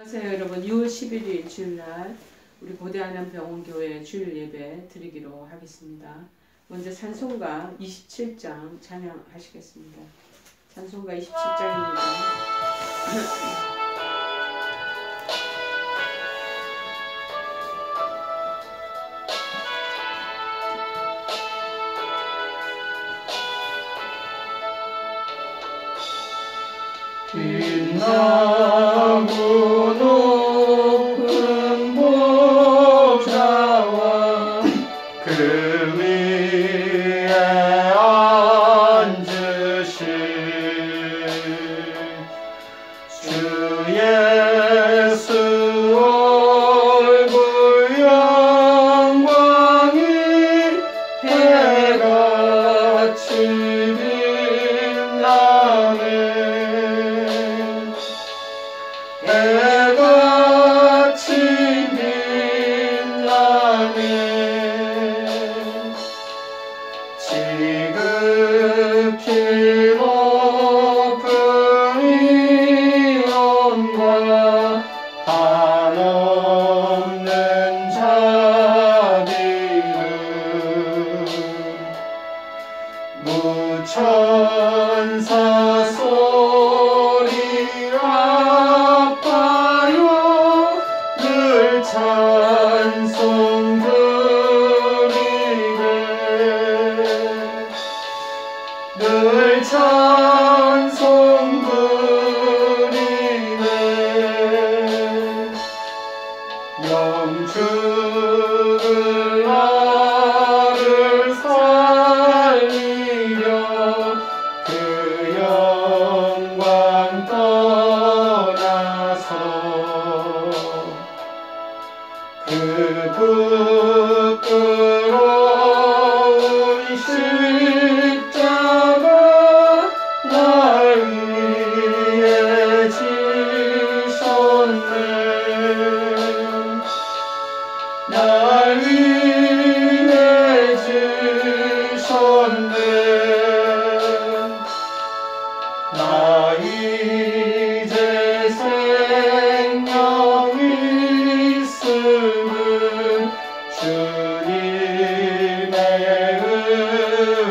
안녕하세요 여러분. 6월 11일 주일날 우리 고대한양병원교회 주일 예배 드리기로 하겠습니다. 먼저 찬송가 27장 찬양하시겠습니다. 찬송가 27장입니다. 빛나고 높은 보좌와 그 위에 앉으신 주 예수 얼굴 영광이 해같이 빛나네. 해같이 빛나네. 지극히 높은 위엄과 한없는 자비는 무천사 소리 아파요 늘 찬송 드리네. 늘 찬송 드리네. 영주를 나를 살리려 그 영광 떠나서 그 부끄러운 십자가 날 위해 지셨네. 날 위해 지셨네. 나 이제 생명 있음은 주님의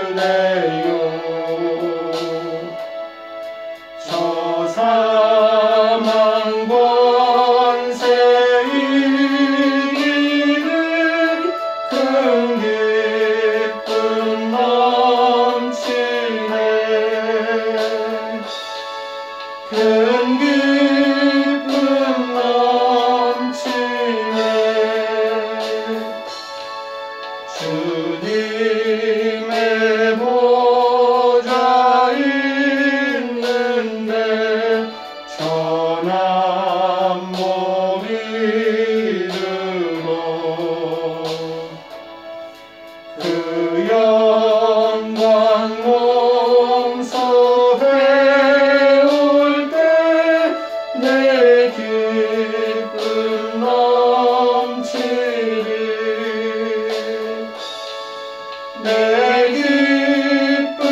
은혜요. 저 사망 권세 이기는 큰 기쁨 넘치네. 큰 기쁨 넘치네. 주님의 보좌 있는데 전한 몸이 들어 그 영광 몸소 배울 때 내 기쁨 넘치리. 내 기쁨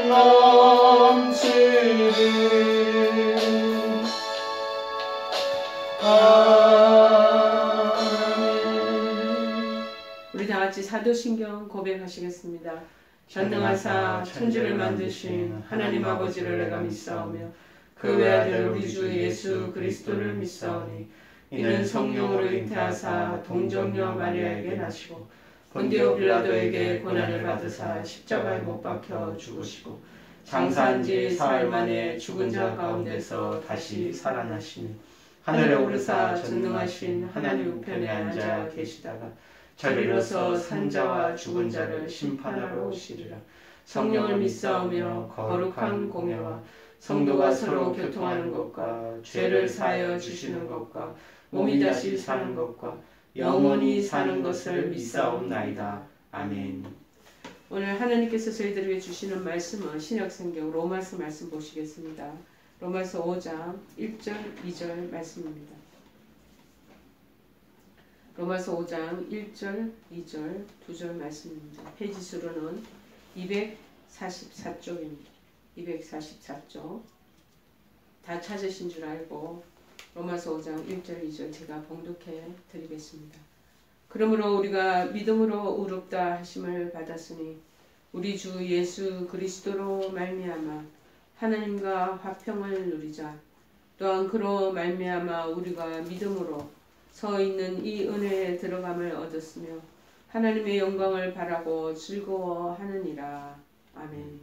넘치리. 아멘. 우리 다같이 사도신경 고백하시겠습니다. 전능하사 천지를 만드신 하나님 아버지를 내가 믿사오며 그 외아들 우리 주 예수 그리스도를 믿사오니 이는 성령으로 잉태하사 동정녀 마리아에게 나시고 본디오 빌라도에게 고난을 받으사 십자가에 못 박혀 죽으시고 장사한 지 사흘 만에 죽은 자 가운데서 다시 살아나시니 하늘에 오르사 전능하신 하나님 우편에 앉아 계시다가 저리로서 산자와 죽은 자를 심판하러 오시리라. 성령을 믿사오며 거룩한 공예와 성도가 서로 교통하는 것과 죄를 사하여 주시는 것과 몸이 다시 사는 것과 영원히 사는 것을 믿사옵나이다. 아멘. 오늘 하나님께서 저희들에게 주시는 말씀은 신약성경 로마서 말씀 보시겠습니다. 로마서 5장 1절 2절 말씀입니다. 로마서 5장 1절 2절 2절 말씀입니다. 페이지 수로는 244쪽입니다. 244쪽 다 찾으신 줄 알고 로마서 5장 1절 2절 제가 봉독해 드리겠습니다. 그러므로 우리가 믿음으로 의롭다 하심을 받았으니 우리 주 예수 그리스도로 말미암아 하나님과 화평을 누리자. 또한 그로 말미암아 우리가 믿음으로 서 있는 이 은혜에 들어감을 얻었으며 하나님의 영광을 바라고 즐거워하느니라. 아멘.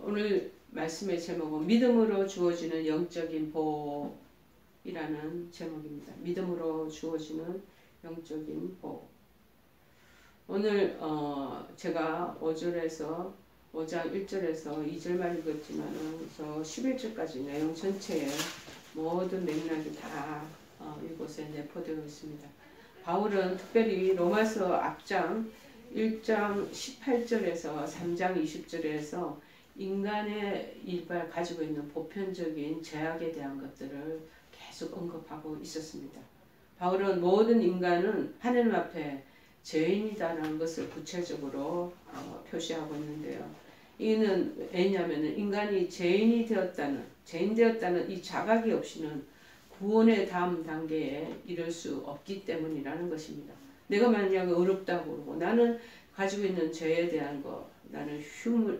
오늘 말씀의 제목은 믿음으로 주어지는 영적인 보호이라는 제목입니다. 믿음으로 주어지는 영적인 보호. 오늘 제가 5장 1절에서 2절만 읽었지만 저 11절까지 내용 전체에 모든 맥락이 다 이곳에 내포되어 있습니다. 바울은 특별히 로마서 앞장 1장 18절에서 3장 20절에서 인간의 일발 가지고 있는 보편적인 죄악에 대한 것들을 계속 언급하고 있었습니다. 바울은 모든 인간은 하나님 앞에 죄인이다라는 것을 구체적으로 표시하고 있는데요. 이는 왜냐하면 인간이 죄인 되었다는 이 자각이 없이는 구원의 다음 단계에 이를 수 없기 때문이라는 것입니다. 내가 만약 어렵다고 그러고 나는 가지고 있는 죄에 대한 거, 나는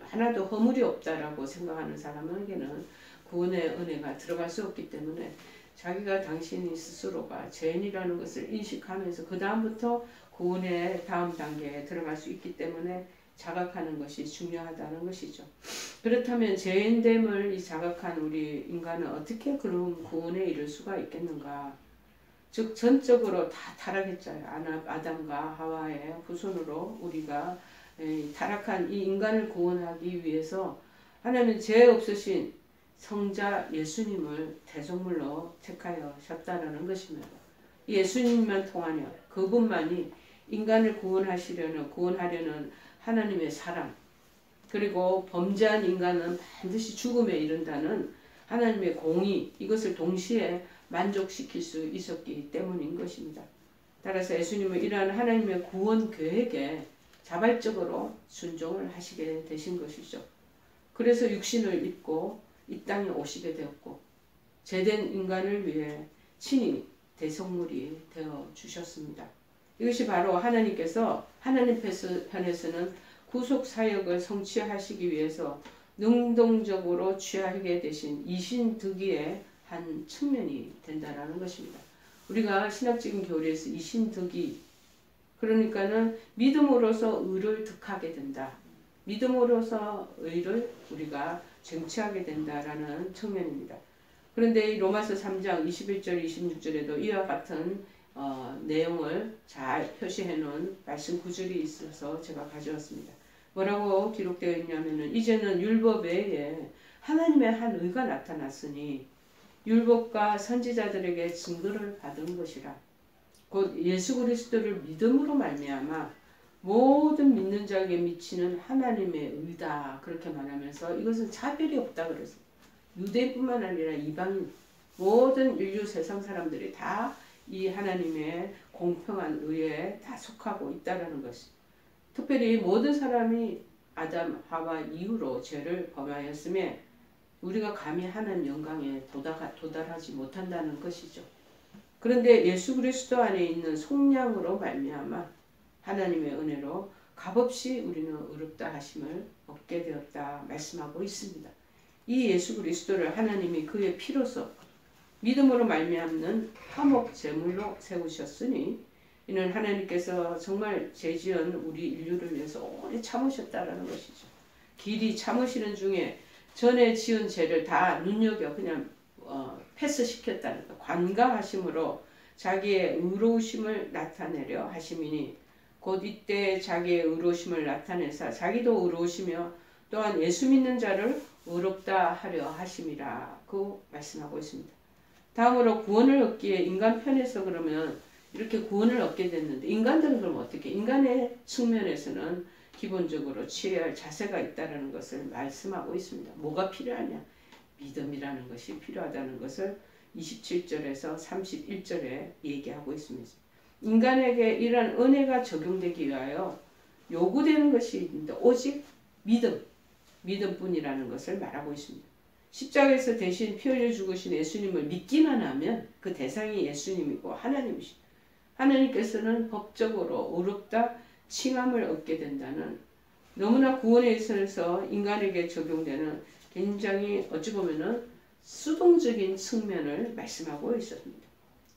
하나도 허물이 없다라고 생각하는 사람에게는 구원의 은혜가 들어갈 수 없기 때문에 자기가 당신이 스스로가 죄인이라는 것을 인식하면서 그 다음부터 구원의 다음 단계에 들어갈 수 있기 때문에 자각하는 것이 중요하다는 것이죠. 그렇다면 죄인됨을 자각한 우리 인간은 어떻게 그런 구원에 이를 수가 있겠는가? 즉 전적으로 다 타락했잖아요. 아담과 하와의 후손으로 우리가 타락한 이 인간을 구원하기 위해서 하나님은 죄 없으신 성자 예수님을 대속물로 택하셨다는 것입니다. 예수님만 통하여 그분만이 인간을 구원하려는 하나님의 사랑, 그리고 범죄한 인간은 반드시 죽음에 이른다는 하나님의 공의, 이것을 동시에 만족시킬 수 있었기 때문인 것입니다. 따라서 예수님은 이러한 하나님의 구원 계획에 자발적으로 순종을 하시게 되신 것이죠. 그래서 육신을 입고 이 땅에 오시게 되었고 죄된 인간을 위해 친히 대속물이 되어 주셨습니다. 이것이 바로 하나님께서 하나님 편에서는 구속 사역을 성취하시기 위해서 능동적으로 취하게 되신 이신득의의 한 측면이 된다라는 것입니다. 우리가 신학적인 교리에서 이신득의, 그러니까는 믿음으로서 의를 득하게 된다. 믿음으로서 의를 우리가 쟁취하게 된다라는 측면입니다. 그런데 이 로마서 3장 21절 26절에도 이와 같은 내용을 잘 표시해 놓은 말씀 구절이 있어서 제가 가져왔습니다. 뭐라고 기록되어 있냐면은 이제는 율법 외에 하나님의 한 의가 나타났으니 율법과 선지자들에게 증거를 받은 것이라. 곧 예수 그리스도를 믿음으로 말미암아 모든 믿는 자에게 미치는 하나님의 의다. 그렇게 말하면서 이것은 차별이 없다 그랬어요. 유대뿐만 아니라 이방인 모든 인류 세상 사람들이 다 이 하나님의 공평한 의에 다 속하고 있다는 것이. 특별히 모든 사람이 아담, 하와 이후로 죄를 범하였음에 우리가 감히 하나님 영광에 도달하지 못한다는 것이죠. 그런데 예수 그리스도 안에 있는 속량으로 말미암아 하나님의 은혜로 값없이 우리는 의롭다 하심을 얻게 되었다 말씀하고 있습니다. 이 예수 그리스도를 하나님이 그의 피로서 믿음으로 말미암는 화목 제물로 세우셨으니 이는 하나님께서 정말 죄지은 우리 인류를 위해서 오래 참으셨다라는 것이죠. 길이 참으시는 중에 전에 지은 죄를 다 눈여겨 그냥 패스시켰다는 것, 관가하심으로 자기의 의로우심을 나타내려 하심이니 곧 이때 자기의 의로우심을 나타내사 자기도 의로우시며 또한 예수 믿는 자를 의롭다 하려 하심이라고 말씀하고 있습니다. 다음으로 구원을 얻기에 인간 편에서 그러면 이렇게 구원을 얻게 됐는데 인간들은 그럼 어떻게? 인간의 측면에서는 기본적으로 취해야 할 자세가 있다는 것을 말씀하고 있습니다. 뭐가 필요하냐? 믿음이라는 것이 필요하다는 것을 27절에서 31절에 얘기하고 있습니다. 인간에게 이러한 은혜가 적용되기 위하여 요구되는 것이 있는데 오직 믿음뿐이라는 것을 말하고 있습니다. 십자가에서 대신 피 흘려 죽으신 예수님을 믿기만 하면 그 대상이 예수님이고 하나님이십니다. 하나님께서는 법적으로 의롭다 칭함을 얻게 된다는 너무나 구원에 있어서 인간에게 적용되는 굉장히 어찌 보면은 수동적인 측면을 말씀하고 있었습니다.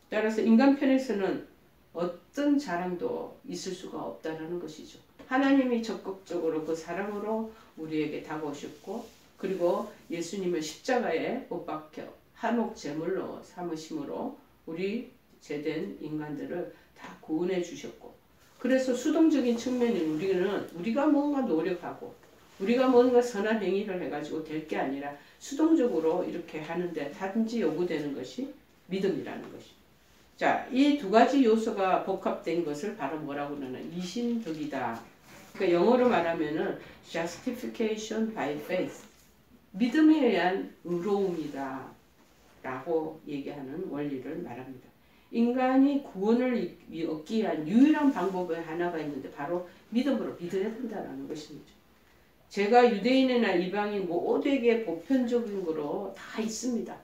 따라서 인간 편에서는 어떤 자랑도 있을 수가 없다는 것이죠. 하나님이 적극적으로 그 사랑으로 우리에게 다가오셨고 그리고 예수님을 십자가에 못 박혀 한옥 제물로 삼으심으로 우리 죄된 인간들을 다 구원해 주셨고 그래서 수동적인 측면인 우리가 뭔가 노력하고 우리가 뭔가 선한 행위를 해가지고 될 게 아니라 수동적으로 이렇게 하는데 단지 요구되는 것이 믿음이라는 것이. 자, 이 두 가지 요소가 복합된 것을 바로 뭐라고 하냐면 이신덕이다. 그러니까 영어로 말하면은 justification by faith. 믿음에 의한 의로움이다. 라고 얘기하는 원리를 말합니다. 인간이 구원을 얻기 위한 유일한 방법의 하나가 있는데 바로 믿음으로 믿어야 된다는 것입니다. 제가 유대인이나 이방인 모두에게 보편적인 거로 다 있습니다.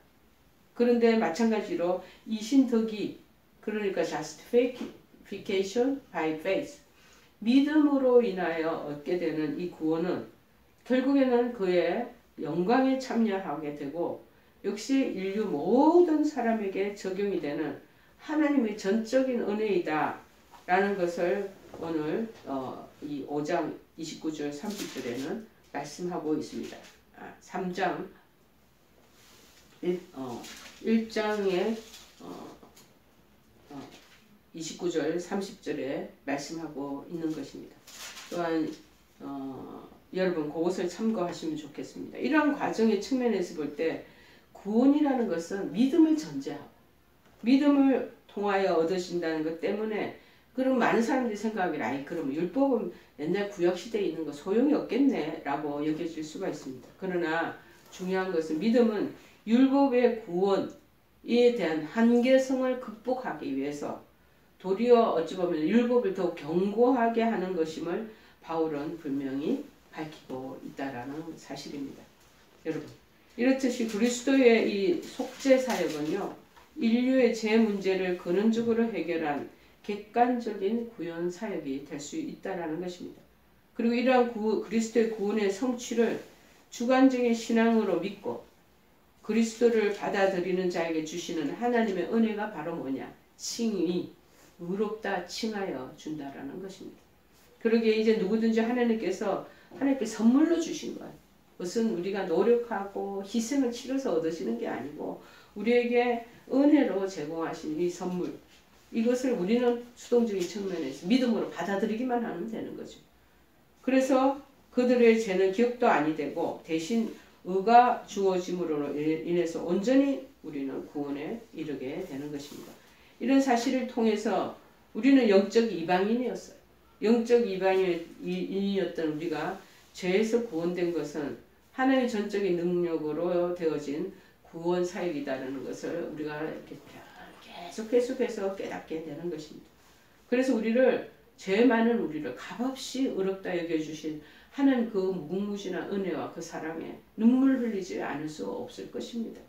그런데 마찬가지로 이신덕이 그러니까 justification by faith 믿음으로 인하여 얻게 되는 이 구원은 결국에는 그의 영광에 참여하게 되고 역시 인류 모든 사람에게 적용이 되는 하나님의 전적인 은혜이다 라는 것을 오늘 이 5장 29절 30절에는 말씀하고 있습니다. 3장 1장에 29절 30절에 말씀하고 있는 것입니다. 또한 여러분 그것을 참고하시면 좋겠습니다. 이러한 과정의 측면에서 볼 때 구원이라는 것은 믿음을 전제하고 믿음을 통하여 얻으신다는 것 때문에 그럼 많은 사람들이 생각하기를 그럼 율법은 옛날 구약시대에 있는 거 소용이 없겠네 라고 여겨질 수가 있습니다. 그러나 중요한 것은 믿음은 율법의 구원에 대한 한계성을 극복하기 위해서 도리어 어찌 보면 율법을 더 견고하게 하는 것임을 바울은 분명히 밝히고 있다라는 사실입니다. 여러분 이렇듯이 그리스도의 이 속죄 사역은요 인류의 죄 문제를 근원적으로 해결한 객관적인 구원 사역이 될 수 있다라는 것입니다. 그리고 이러한 그리스도의 구원의 성취를 주관적인 신앙으로 믿고 그리스도를 받아들이는 자에게 주시는 하나님의 은혜가 바로 뭐냐? 칭의, 의롭다 칭하여 준다라는 것입니다. 그러기에 이제 누구든지 하나님께 선물로 주신 거예요. 그것은 우리가 노력하고 희생을 치러서 얻으시는 게 아니고 우리에게 은혜로 제공하신 이 선물 이것을 우리는 수동적인 측면에서 믿음으로 받아들이기만 하면 되는 거죠. 그래서 그들의 죄는 기억도 아니 되고 대신 의가 주어짐으로 인해서 온전히 우리는 구원에 이르게 되는 것입니다. 이런 사실을 통해서 우리는 영적 이방인이었어요. 영적 이방인이었던 우리가 죄에서 구원된 것은 하나님의 전적인 능력으로 되어진 구원 사역이다라는 것을 우리가 이렇게 계속해서 깨닫게 되는 것입니다. 그래서 죄 많은 우리를 값없이 의롭다 여겨주신 하나님 그 무궁무진한 은혜와 그 사랑에 눈물 흘리지 않을 수 없을 것입니다.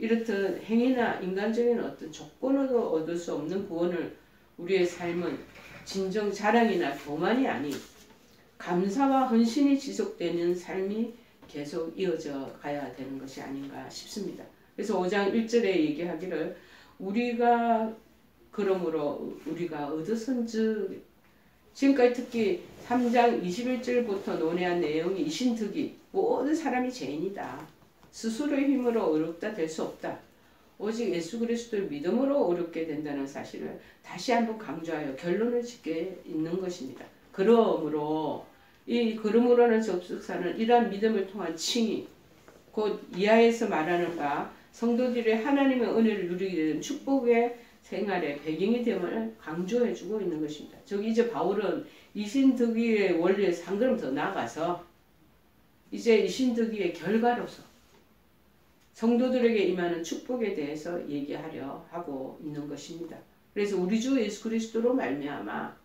이렇듯 행위나 인간적인 어떤 조건으로 얻을 수 없는 구원을 우리의 삶은 진정 자랑이나 교만이 아닌 감사와 헌신이 지속되는 삶이 계속 이어져 가야 되는 것이 아닌가 싶습니다. 그래서 5장 1절에 얘기하기를 그러므로 우리가 얻었은즉 지금까지 특히 3장 21절부터 논의한 내용이 이신득이 모든 사람이 죄인이다. 스스로의 힘으로 의롭다 될 수 없다. 오직 예수 그리스도를 믿음으로 의롭게 된다는 사실을 다시 한번 강조하여 결론을 짓게 있는 것입니다. 그러므로라는 접속사는 이러한 믿음을 통한 칭의, 곧 이하에서 말하는 바 성도들의 하나님의 은혜를 누리게 되는 축복의 생활의 배경이 됨을 강조해주고 있는 것입니다. 이제 바울은 이신득의의 원리에서 한 걸음 더 나아가서 이제 이신득의의 결과로서 성도들에게 임하는 축복에 대해서 얘기하려 하고 있는 것입니다. 그래서 우리 주 예수 그리스도로 말미암아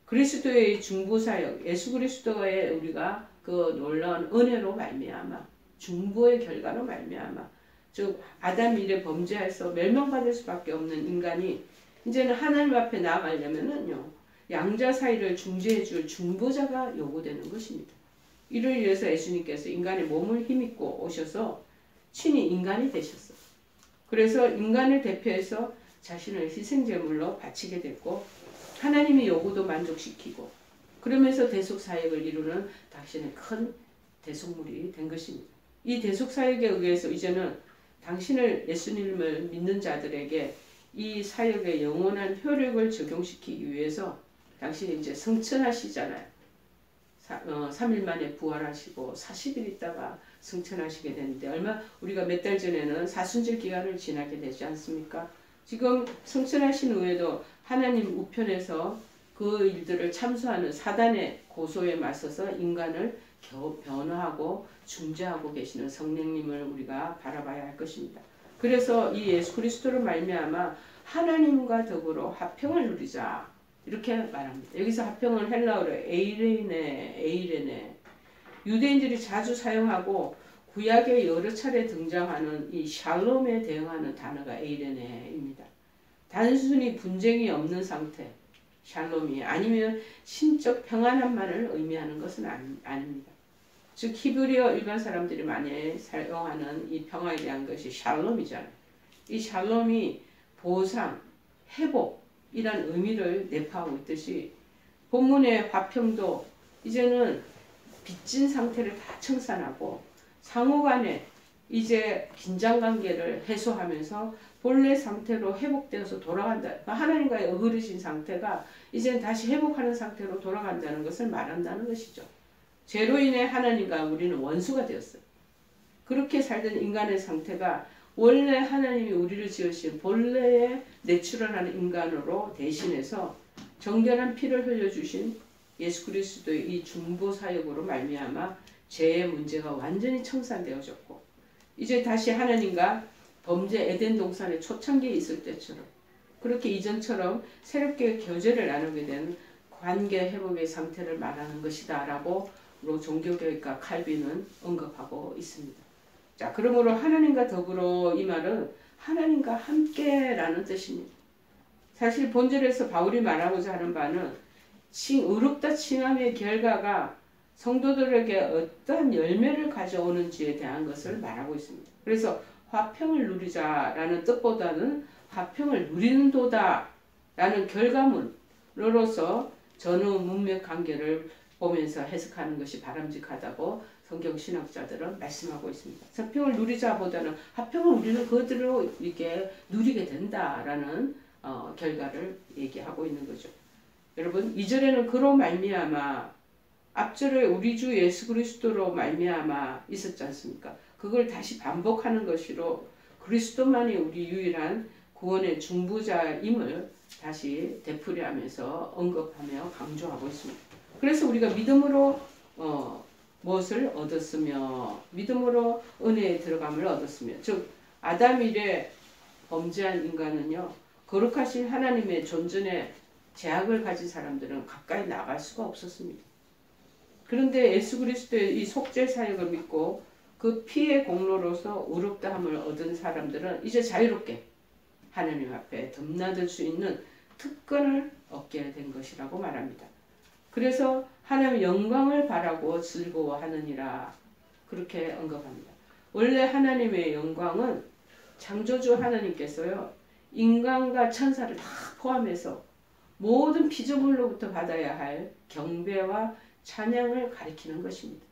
그리스도의 중보사역, 예수 그리스도의 우리가 그 놀라운 은혜로 말미암아 중보의 결과로 말미암아 즉 아담 이래 범죄해서 멸망받을 수밖에 없는 인간이 이제는 하나님 앞에 나아가려면은요 양자 사이를 중재해줄 중보자가 요구되는 것입니다. 이를 위해서 예수님께서 인간의 몸을 힘입고 오셔서 친히 인간이 되셨어요. 그래서 인간을 대표해서 자신을 희생제물로 바치게 됐고 하나님의 요구도 만족시키고 그러면서 대속사역을 이루는 당신의 큰 대속물이 된 것입니다. 이 대속사역에 의해서 이제는 당신을 예수님을 믿는 자들에게 이 사역의 영원한 효력을 적용시키기 위해서 당신이 이제 승천하시잖아요. 3일 만에 부활하시고 40일 있다가 승천하시게 되는데 우리가 몇 달 전에는 사순절 기간을 지나게 되지 않습니까? 지금 승천하신 후에도 하나님 우편에서 그 일들을 참수하는 사단의 고소에 맞서서 인간을 변화하고 중재하고 계시는 성령님을 우리가 바라봐야 할 것입니다. 그래서 이 예수 그리스도를 말미암아 하나님과 더불어 화평을 누리자 이렇게 말합니다. 여기서 화평은 헬라어로 에이레네 유대인들이 자주 사용하고 구약에 여러 차례 등장하는 이 샬롬에 대응하는 단어가 에이레네입니다. 단순히 분쟁이 없는 상태 샬롬이 아니면 심적 평안함만을 의미하는 것은 아닙니다. 즉 히브리어 일반 사람들이 많이 사용하는 이 평화에 대한 것이 샬롬이잖아요. 이 샬롬이 보상, 회복이란 의미를 내포하고 있듯이 본문의 화평도 이제는 빚진 상태를 다 청산하고 상호간에 이제 긴장관계를 해소하면서 본래 상태로 회복되어서 돌아간다. 하나님과의 어그러진 상태가 이제 다시 회복하는 상태로 돌아간다는 것을 말한다는 것이죠. 죄로 인해 하나님과 우리는 원수가 되었어요. 그렇게 살던 인간의 상태가 원래 하나님이 우리를 지으신 본래의 내추럴한 인간으로 대신해서 정결한 피를 흘려주신 예수 그리스도의 이 중보 사역으로 말미암아 죄의 문제가 완전히 청산되어졌고 이제 다시 하나님과 범죄 에덴 동산의 초창기에 있을 때처럼 그렇게 이전처럼 새롭게 교제를 나누게 된 관계 회복의 상태를 말하는 것이다 라고 종교교육가 칼빈은 언급하고 있습니다. 자, 그러므로 하나님과 더불어 이 말은 하나님과 함께라는 뜻입니다. 사실 본절에서 바울이 말하고자 하는 바는 의롭다 칭함의 결과가 성도들에게 어떠한 열매를 가져오는지에 대한 것을 말하고 있습니다. 그래서 화평을 누리자라는 뜻보다는 화평을 누리는도다 라는 결과물로서 전후 문맥 관계를 보면서 해석하는 것이 바람직하다고 성경신학자들은 말씀하고 있습니다. 화평을 누리자보다는 화평을 우리는 그대로 이렇게 누리게 된다라는 결과를 얘기하고 있는 거죠. 여러분 2절에는 그로 말미암아 앞절에 우리 주 예수 그리스도로 말미암아 있었지 않습니까? 그걸 다시 반복하는 것으로 그리스도만이 우리 유일한 구원의 중보자임을 다시 되풀이하면서 언급하며 강조하고 있습니다. 그래서 우리가 믿음으로 무엇을 얻었으며 믿음으로 은혜에 들어감을 얻었으며 즉 아담 이래 범죄한 인간은요 거룩하신 하나님의 존전에 제약을 가진 사람들은 가까이 나갈 수가 없었습니다. 그런데 예수 그리스도의 이 속죄 사역을 믿고 그 피의 공로로서 의롭다함을 얻은 사람들은 이제 자유롭게 하나님 앞에 덤나들 수 있는 특권을 얻게 된 것이라고 말합니다. 그래서 하나님의 영광을 바라고 즐거워하느니라 그렇게 언급합니다. 원래 하나님의 영광은 창조주 하나님께서요 인간과 천사를 다 포함해서 모든 피조물로부터 받아야 할 경배와 찬양을 가리키는 것입니다.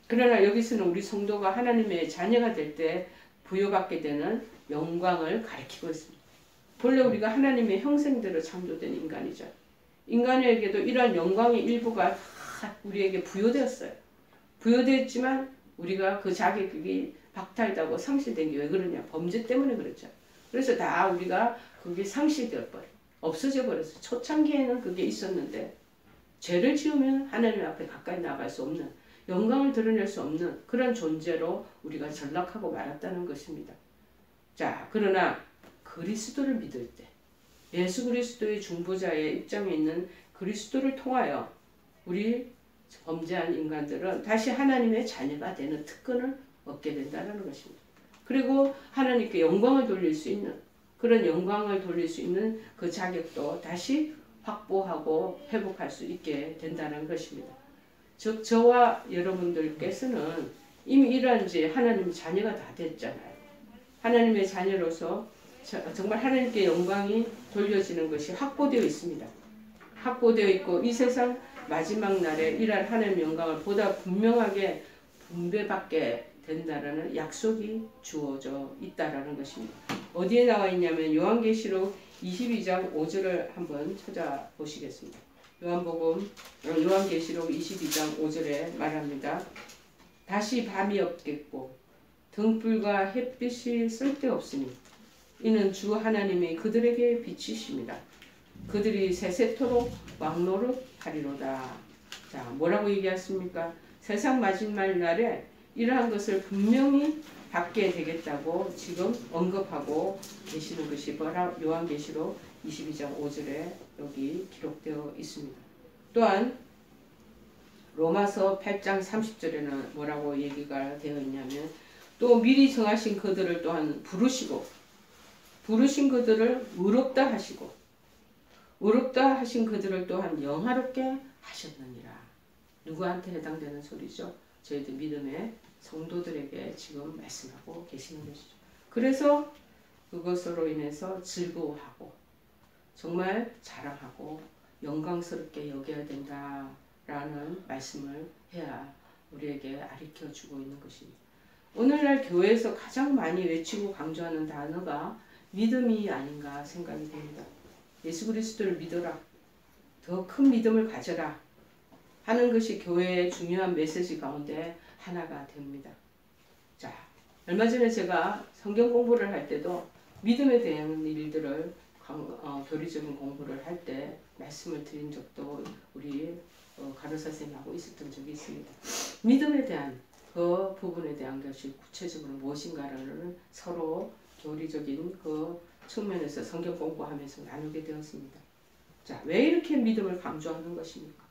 그러나 여기서는 우리 성도가 하나님의 자녀가 될 때 부여받게 되는 영광을 가리키고 있습니다. 본래 우리가 하나님의 형상대로 창조된 인간이죠. 인간에게도 이러한 영광의 일부가 다 우리에게 부여되었어요. 부여되었지만 우리가 그 자격이 박탈되고 상실된 게 왜 그러냐? 범죄 때문에 그렇죠. 그래서 다 우리가 그게 상실되어 버려. 없어져 버렸어요. 초창기에는 그게 있었는데 죄를 지으면 하나님 앞에 가까이 나갈 수 없는 영광을 드러낼 수 없는 그런 존재로 우리가 전락하고 말았다는 것입니다. 자, 그러나 그리스도를 믿을 때 예수 그리스도의 중보자의 입장에 있는 그리스도를 통하여 우리 범죄한 인간들은 다시 하나님의 자녀가 되는 특권을 얻게 된다는 것입니다. 그리고 하나님께 영광을 돌릴 수 있는 그런 영광을 돌릴 수 있는 그 자격도 다시 확보하고 회복할 수 있게 된다는 것입니다. 즉 저와 여러분들께서는 이미 이러한지 하나님의 자녀가 다 됐잖아요. 하나님의 자녀로서 정말 하나님께 영광이 돌려지는 것이 확보되어 있습니다. 확보되어 있고 이 세상 마지막 날에 이러한 하나님의 영광을 보다 분명하게 분배받게 된다라는 약속이 주어져 있다라는 것입니다. 어디에 나와 있냐면 요한계시록 22장 5절을 한번 찾아보시겠습니다. 요한계시록 22장 5절에 말합니다. 다시 밤이 없겠고 등불과 햇빛이 쓸데없으니 이는 주 하나님이 그들에게 빛이십니다. 그들이 세세토록 왕노릇 하리로다. 자, 뭐라고 얘기했습니까? 세상 마지막 날에 이러한 것을 분명히 받게 되겠다고 지금 언급하고 계시는 것이 요한계시록 22장 5절에 여기 기록되어 있습니다. 또한 로마서 8장 30절에는 뭐라고 얘기가 되어 있냐면 또 미리 정하신 그들을 또한 부르신 그들을 의롭다 하시고 의롭다 하신 그들을 또한 영화롭게 하셨느니라. 누구한테 해당되는 소리죠? 저희들 믿음의 성도들에게 지금 말씀하고 계시는 것이죠. 그래서 그것으로 인해서 즐거워하고 정말 자랑하고 영광스럽게 여겨야 된다라는 말씀을 해야 우리에게 가르쳐 주고 있는 것입니다. 오늘날 교회에서 가장 많이 외치고 강조하는 단어가 믿음이 아닌가 생각이 됩니다. 예수 그리스도를 믿어라. 더 큰 믿음을 가져라. 하는 것이 교회의 중요한 메시지 가운데 하나가 됩니다. 자, 얼마 전에 제가 성경 공부를 할 때도 믿음에 대한 일들을 교리적인 공부를 할 때 말씀을 드린 적도 우리 가르 선생님하고 있었던 적이 있습니다. 믿음에 대한 그 부분에 대한 것이 구체적으로 무엇인가를 서로 교리적인 그 측면에서 성경 공부하면서 나누게 되었습니다. 자, 왜 이렇게 믿음을 강조하는 것입니까?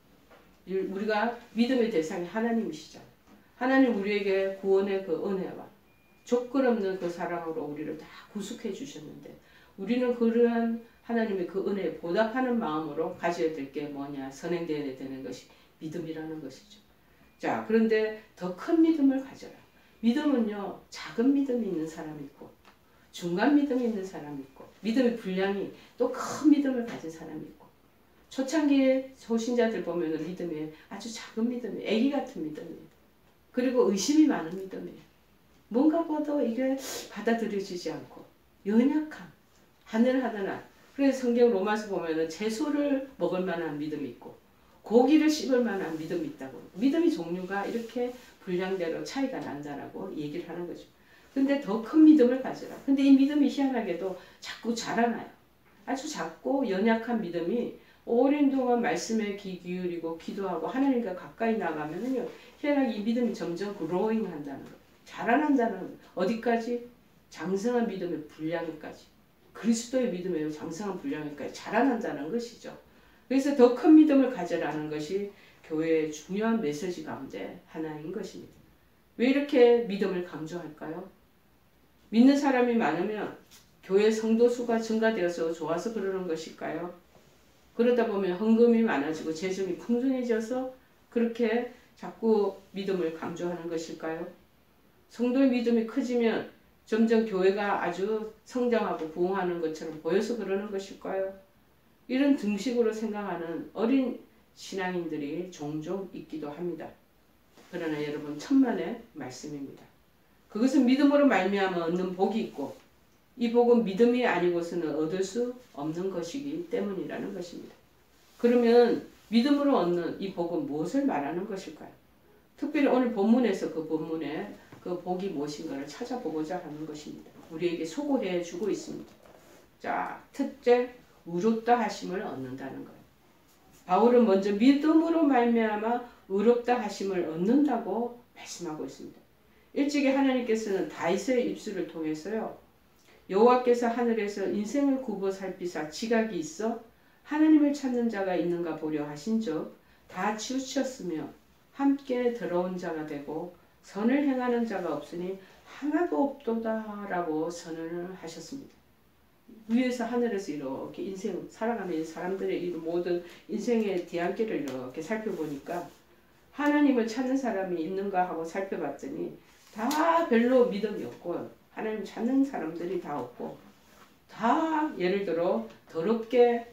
우리가 믿음의 대상이 하나님이시잖아요. 하나님 우리에게 구원의 그 은혜와 조건 없는 그 사랑으로 우리를 다 구속해 주셨는데 우리는 그러한 하나님의 그 은혜에 보답하는 마음으로 가져야 될 게 뭐냐? 선행되어야 되는 것이 믿음이라는 것이죠. 자, 그런데 더 큰 믿음을 가져라. 믿음은요, 작은 믿음이 있는 사람이 있고 중간 믿음이 있는 사람이 있고 믿음의 분량이 또 큰 믿음을 가진 사람이 있고 초창기에 소신자들 보면 믿음이 아주 작은 믿음이에요. 애기 같은 믿음이에요. 그리고 의심이 많은 믿음이에요. 뭔가 봐도 이게 받아들여지지 않고 연약함, 하늘하늘한. 그래서 성경 로마서 보면 채소를 먹을 만한 믿음이 있고 고기를 씹을 만한 믿음이 있다고. 믿음의 종류가 이렇게 분량대로 차이가 난다라고 얘기를 하는 거죠. 근데 더 큰 믿음을 가져라. 근데 이 믿음이 희한하게도 자꾸 자라나요. 아주 작고 연약한 믿음이 오랜 동안 말씀에 귀 기울이고 기도하고 하나님과 가까이 나가면은요, 희한하게 이 믿음이 점점 그로잉 한다는 거예요. 자라난다는 거예요. 어디까지? 장성한 믿음의 분량까지. 그리스도의 믿음의 장성한 분량까지 자라난다는 것이죠. 그래서 더 큰 믿음을 가져라는 것이 교회의 중요한 메시지 가운데 하나인 것입니다. 왜 이렇게 믿음을 강조할까요? 믿는 사람이 많으면 교회 성도 수가 증가되어서 좋아서 그러는 것일까요? 그러다 보면 헌금이 많아지고 재정이 풍성해져서 그렇게 자꾸 믿음을 강조하는 것일까요? 성도의 믿음이 커지면 점점 교회가 아주 성장하고 부흥하는 것처럼 보여서 그러는 것일까요? 이런 등식으로 생각하는 어린 신앙인들이 종종 있기도 합니다. 그러나 여러분, 천만의 말씀입니다. 그것은 믿음으로 말미암아 얻는 복이 있고 이 복은 믿음이 아니고서는 얻을 수 없는 것이기 때문이라는 것입니다. 그러면 믿음으로 얻는 이 복은 무엇을 말하는 것일까요? 특별히 오늘 본문에서 그 본문에 그 복이 무엇인가를 찾아보고자 하는 것입니다. 우리에게 소고해 주고 있습니다. 자, 첫째, 의롭다 하심을 얻는다는 거예요. 바울은 먼저 믿음으로 말미암아 의롭다 하심을 얻는다고 말씀하고 있습니다. 일찍이 하나님께서는 다윗의 입술을 통해서요, 여호와께서 하늘에서 인생을 굽어 살피사 지각이 있어 하나님을 찾는 자가 있는가 보려 하신즉 다 치우쳤으며 함께 더러운 자가 되고 선을 행하는 자가 없으니 하나도 없도다라고 선언을 하셨습니다. 위에서 하늘에서 이렇게 인생 살아가는 사람들의 이 모든 인생의 뒤안길을 이렇게 살펴보니까 하나님을 찾는 사람이 있는가 하고 살펴봤더니 다 별로 믿음이 없고 하나님 찾는 사람들이 다 없고 다 예를 들어 더럽게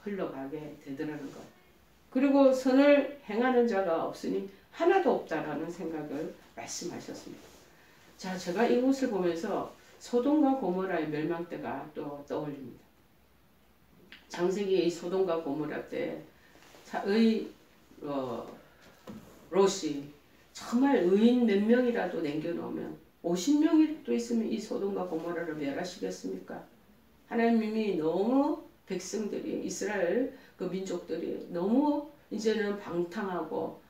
흘러가게 되더라는 것. 그리고 선을 행하는 자가 없으니 하나도 없다라는 생각을 말씀하셨습니다. 자, 제가 이곳을 보면서 소돔과 고모라의 멸망 때가 또 떠올립니다. 창세기의 이 소돔과 고모라 때의 롯이 정말 의인 몇 명이라도 남겨놓으면 50명이라도 있으면 이 소돔과 고모라를 멸하시겠습니까? 하나님이 너무 백성들이 이스라엘 그 민족들이 너무 이제는 방탕하고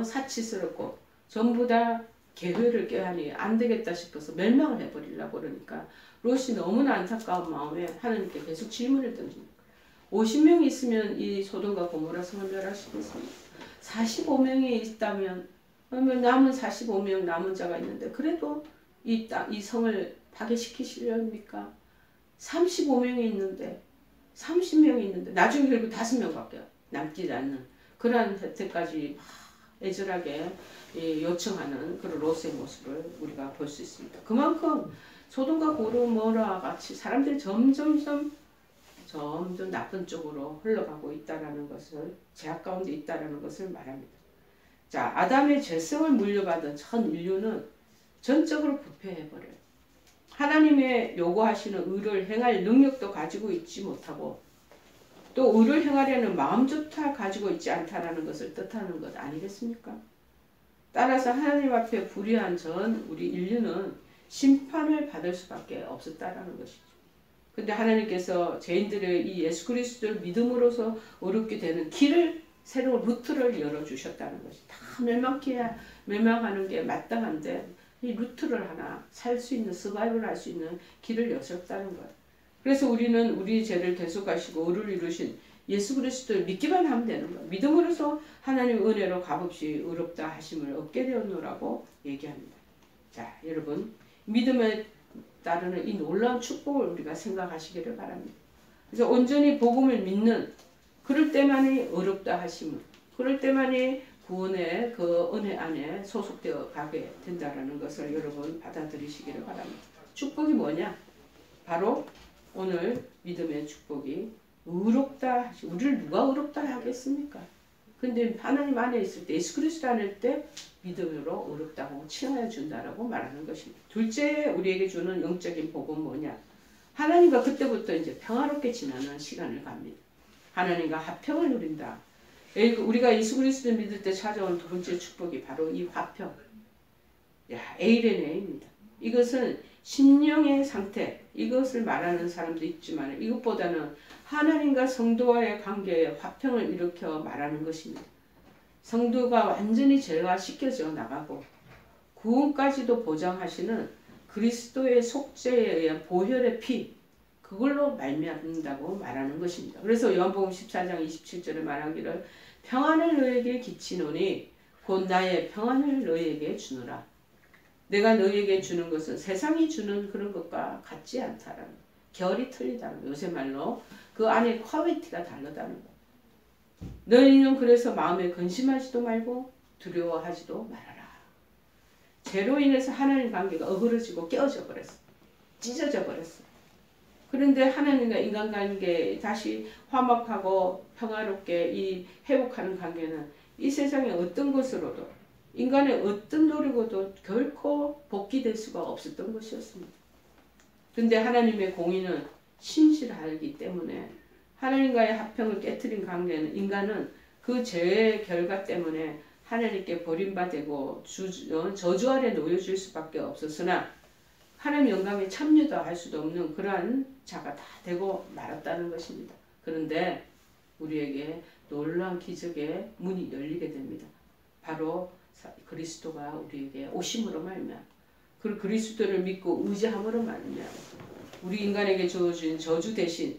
사치스럽고 전부 다 계획을 깨하니 안 되겠다 싶어서 멸망을 해버리려고 그러니까 롯이 너무나 안타까운 마음에 하나님께 계속 질문을 던집니다. 50명이 있으면 이 소돔과 고모라 성을 멸하시겠습니까? 45명이 있다면 그러면 남은 45명 남은 자가 있는데 그래도 이 성을 파괴시키시렵니까? 35명이 있는데 30명이 있는데 나중에 결국 5명밖에 남지 않는 그러한 때까지 애절하게 요청하는 그런 롯의 모습을 우리가 볼 수 있습니다. 그만큼 소돔과 고모라와 같이 사람들이 점점 나쁜 쪽으로 흘러가고 있다라는 것을 죄악 가운데 있다라는 것을 말합니다. 자, 아담의 죄성을 물려받은 전 인류는 전적으로 부패해버려요. 하나님의 요구하시는 의를 행할 능력도 가지고 있지 못하고 또 의를 행하려는 마음조차 가지고 있지 않다라는 것을 뜻하는 것 아니겠습니까? 따라서 하나님 앞에 불의한 전 우리 인류는 심판을 받을 수밖에 없었다라는 것이죠. 근데 하나님께서 죄인들의 이 예수 그리스도를 믿음으로써 어렵게 되는 길을 새로운 루트를 열어주셨다는 것이 다 멸망하는 게 마땅한데 이 루트를 하나 살 수 있는 서바이벌 할 수 있는 길을 여셨다는 거예요. 그래서 우리는 우리 죄를 대속하시고 의를 이루신 예수 그리스도를 믿기만 하면 되는 거예요. 믿음으로써 하나님 은혜로 값없이 의롭다 하심을 얻게 되었노라고 얘기합니다. 자, 여러분 믿음에 따르는 이 놀라운 축복을 우리가 생각하시기를 바랍니다. 그래서 온전히 복음을 믿는 그럴 때만이 의롭다 하심을 그럴 때만이 구원의 그 은혜 안에 소속되어 가게 된다는 것을 여러분 받아들이시기를 바랍니다. 축복이 뭐냐? 바로 오늘 믿음의 축복이 의롭다 하시. 우리를 누가 의롭다 하겠습니까? 근데 하나님 안에 있을 때 예수 그리스도 안에 있을 때 믿음으로 의롭다고 칭하여 준다라고 말하는 것입니다. 둘째 우리에게 주는 영적인 복은 뭐냐? 하나님과 그때부터 이제 평화롭게 지나는 시간을 갑니다. 하나님과 화평을 누린다. 우리가 예수 그리스도를 믿을 때 찾아온 두 번째 축복이 바로 이 화평. 에이레네입니다. 이것은 심령의 상태, 이것을 말하는 사람도 있지만 이것보다는 하나님과 성도와의 관계에 화평을 일으켜 말하는 것입니다. 성도가 완전히 제어시켜져 나가고 구원까지도 보장하시는 그리스도의 속죄에 의한 보혈의 피, 그걸로 말미암는다고 말하는 것입니다. 그래서 요한복음 14장 27절에 말하기를 평안을 너에게 끼치노니 곧 나의 평안을 너에게 주노라. 내가 너에게 주는 것은 세상이 주는 그런 것과 같지 않다라는 것. 결이 틀리다는 것. 요새 말로 그 안에 퀄리티가 다르다는 것. 너희는 그래서 마음에 근심하지도 말고 두려워하지도 말아라. 죄로 인해서 하나님 관계가 어그러지고 깨어져 버렸어. 찢어져 버렸어. 그런데 하나님과 인간관계 다시 화목하고 평화롭게 이 회복하는 관계는 이 세상의 어떤 것으로도 인간의 어떤 노력으로도 결코 복귀될 수가 없었던 것이었습니다. 그런데 하나님의 공의는 신실하기 때문에 하나님과의 화평을 깨트린 관계는 인간은 그 죄의 결과 때문에 하나님께 버림받고 저주 아래 놓여질 수밖에 없었으나 하나님 영광에 참여도 할 수도 없는 그러한 자가 다 되고 말았다는 것입니다. 그런데 우리에게 놀라운 기적의 문이 열리게 됩니다. 바로 그리스도가 우리에게 오심으로 말미암아 그 그리스도를 믿고 의지함으로 말미암아 우리 인간에게 주어진 저주 대신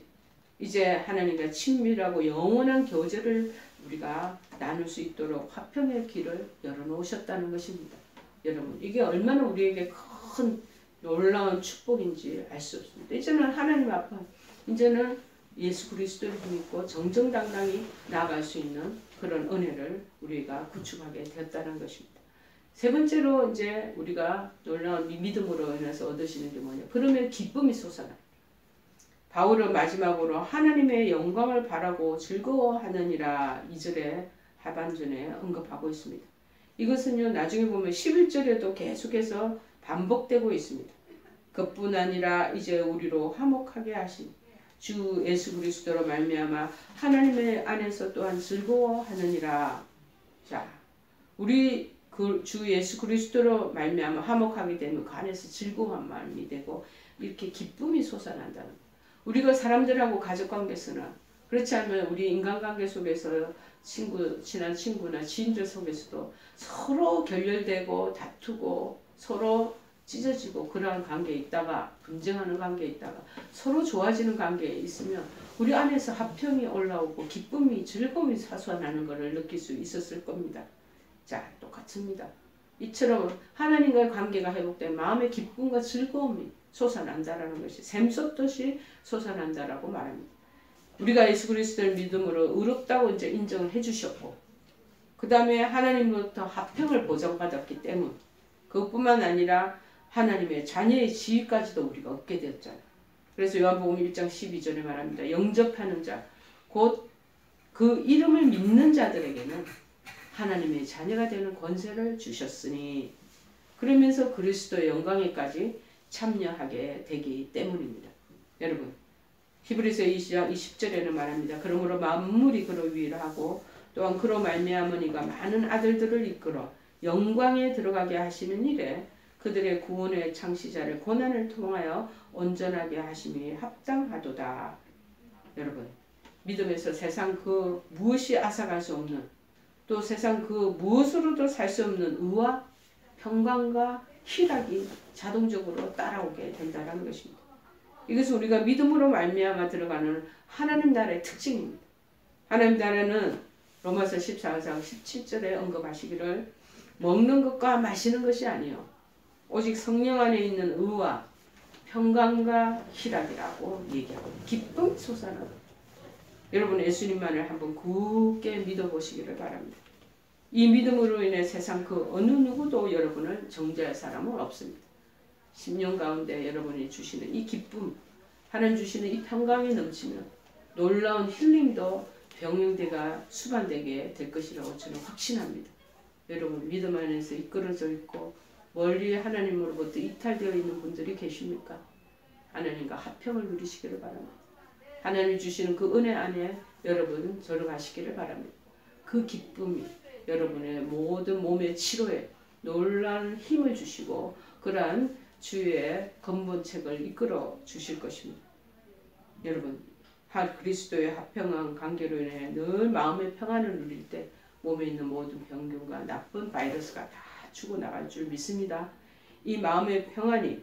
이제 하나님과 친밀하고 영원한 교제를 우리가 나눌 수 있도록 화평의 길을 열어놓으셨다는 것입니다. 여러분 이게 얼마나 우리에게 큰 놀라운 축복인지 알 수 없습니다. 이제는 하나님 앞에 이제는 예수 그리스도를 믿고 정정당당히 나아갈 수 있는 그런 은혜를 우리가 구축하게 되었다는 것입니다. 세 번째로 이제 우리가 놀라운 믿음으로 인해서 얻으시는 게 뭐냐? 그러면 기쁨이 솟아나. 바울은 마지막으로 하나님의 영광을 바라고 즐거워하느니라 2절의 하반전에 언급하고 있습니다. 이것은요 나중에 보면 11절에도 계속해서 반복되고 있습니다. 그뿐 아니라 이제 우리로 화목하게 하신 주 예수 그리스도로 말미암아 하나님의 안에서 또한 즐거워하느니라. 자, 우리 그 주 예수 그리스도로 말미암아 화목하게 되면 그 안에서 즐거운 마음이 되고 이렇게 기쁨이 솟아난다는 거예요. 우리가 사람들하고 가족관계에서나 그렇지 않으면 우리 인간관계 속에서 친한 친구나 지인들 속에서도 서로 결렬되고 다투고 서로 찢어지고 그러한 관계에 있다가 분쟁하는 관계에 있다가 서로 좋아지는 관계에 있으면 우리 안에서 화평이 올라오고 기쁨이 즐거움이 솟아나는 것을 느낄 수 있었을 겁니다. 자, 똑같습니다. 이처럼 하나님과의 관계가 회복된 마음의 기쁨과 즐거움이 솟아난다라는 것이 샘솟듯이 솟아난다라고 말합니다. 우리가 예수 그리스도를 믿음으로 의롭다고 이제 인정을 해주셨고 그 다음에 하나님으로부터 화평을 보장받았기 때문 그것뿐만 아니라 하나님의 자녀의 지위까지도 우리가 얻게 되었잖아요. 그래서 요한복음 1장 12절에 말합니다. 영접하는 자, 곧 그 이름을 믿는 자들에게는 하나님의 자녀가 되는 권세를 주셨으니 그러면서 그리스도의 영광에까지 참여하게 되기 때문입니다. 여러분 히브리서 2장 20절에는 말합니다. 그러므로 만물이 그로 위로하고 또한 그로 말미암으니가 많은 아들들을 이끌어 영광에 들어가게 하시는 일에 그들의 구원의 창시자를 고난을 통하여 온전하게 하심이 합당하도다. 여러분 믿음에서 세상 그 무엇이 앗아갈 수 없는 또 세상 그 무엇으로도 살 수 없는 의와 평강과 희락이 자동적으로 따라오게 된다는 것입니다. 이것은 우리가 믿음으로 말미암아 들어가는 하나님 나라의 특징입니다. 하나님 나라는 로마서 14장 17절에 언급하시기를 먹는 것과 마시는 것이 아니요 오직 성령 안에 있는 의와 평강과 희락이라고 얘기하고 기쁨 솟아나. 여러분 예수님만을 한번 굳게 믿어보시기를 바랍니다. 이 믿음으로 인해 세상 그 어느 누구도 여러분을 정죄할 사람은 없습니다. 10년 가운데 여러분이 주시는 이 기쁨, 하나님 주시는 이 평강이 넘치면 놀라운 힐링도 병영대가 수반되게 될 것이라고 저는 확신합니다. 여러분 믿음 안에서 이끌어져 있고 멀리 하나님으로부터 이탈되어 있는 분들이 계십니까? 하나님과 화평을 누리시기를 바랍니다. 하나님이 주시는 그 은혜 안에 여러분 들어가시기를 바랍니다. 그 기쁨이 여러분의 모든 몸의 치료에 놀라운 힘을 주시고 그러한 주의 근본책을 이끌어 주실 것입니다. 여러분 그리스도의 화평한 관계로 인해 늘 마음의 평안을 누릴 때 몸에 있는 모든 병균과 나쁜 바이러스가 다 죽어나갈 줄 믿습니다. 이 마음의 평안이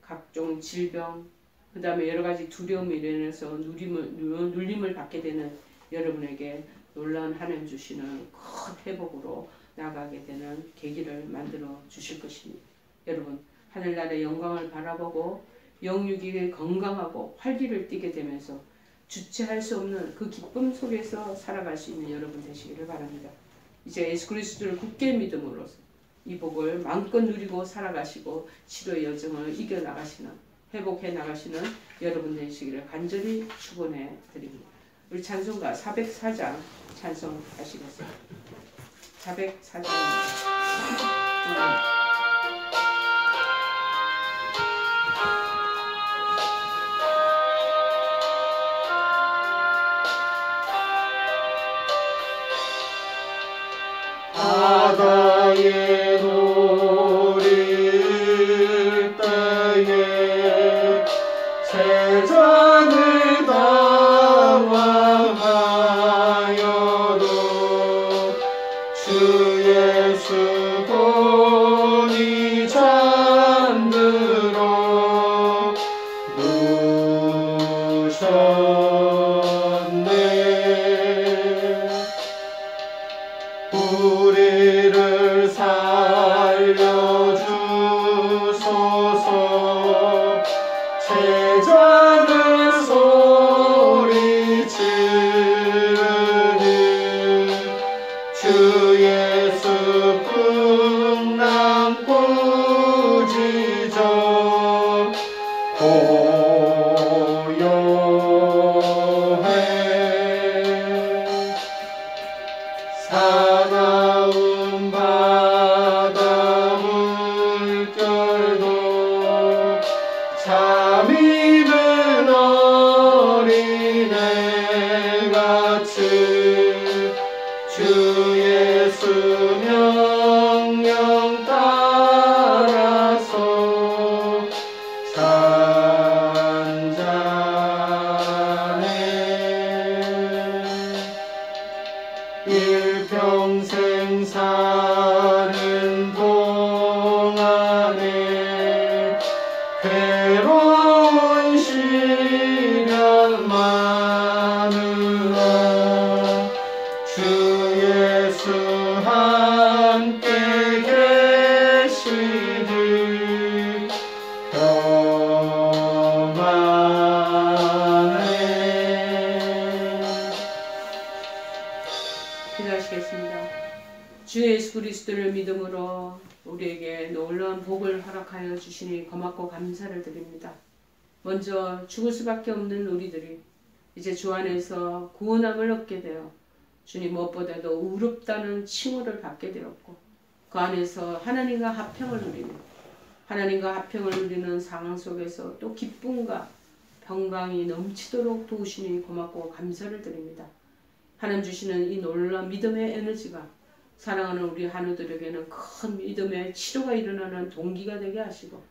각종 질병 그 다음에 여러가지 두려움에 인해서 눌림을 받게 되는 여러분에게 놀라운 하나님 주시는 큰 회복으로 나가게 되는 계기를 만들어 주실 것입니다. 여러분 하늘나라의 영광을 바라보고 영육이 건강하고 활기를 띠게 되면서 주체할 수 없는 그 기쁨 속에서 살아갈 수 있는 여러분 되시기를 바랍니다. 이제 예수 그리스도를 굳게 믿음으로써 이 복을 마음껏 누리고 살아가시고 치료의 여정을 이겨나가시는 회복해 나가시는 여러분 되시기를 간절히 축원해 드립니다. 우리 찬송가 404장 찬송하시겠습니다. 404장 바다에 노릴 때에 세상을 당황하여도 주 예수 본이 잠들어 누셨네. 우리를 살려 주 예수 그리스도를 믿음으로 우리에게 놀라운 복을 허락하여 주시니 고맙고 감사를 드립니다. 먼저 죽을 수밖에 없는 우리들이 이제 주 안에서 구원함을 얻게 되어 주님 무엇보다도 의롭다는 칭호를 받게 되었고 그 안에서 하나님과 화평을 누리며 하나님과 화평을 누리는 상황 속에서 또 기쁨과 평강이 넘치도록 도우시니 고맙고 감사를 드립니다. 하나님 주시는 이 놀라운 믿음의 에너지가 사랑하는 우리 한우들에게는 큰 믿음의 치료가 일어나는 동기가 되게 하시고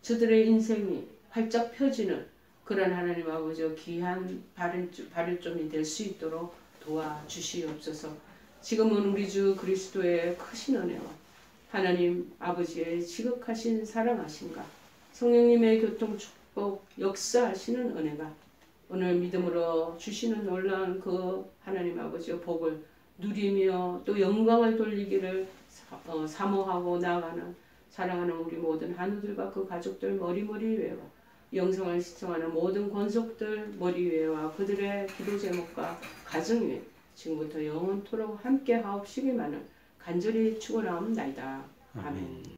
저들의 인생이 활짝 펴지는 그런 하나님 아버지 귀한 발을점이 될 수 있도록 도와주시옵소서. 지금은 우리 주 그리스도의 크신 은혜와 하나님 아버지의 지극하신 사랑하심과 성령님의 교통축복 역사하시는 은혜가 오늘 믿음으로 주시는 놀라운 그 하나님 아버지의 복을 누리며 또 영광을 돌리기를 사모하고 나아가는 사랑하는 우리 모든 한우들과 그 가족들 머리머리 위에와 영성을 시청하는 모든 권속들 머리 위에와 그들의 기도 제목과 가정 위에 지금부터 영원토록 함께 하옵시기만을 간절히 축원하옵나이다. 아멘.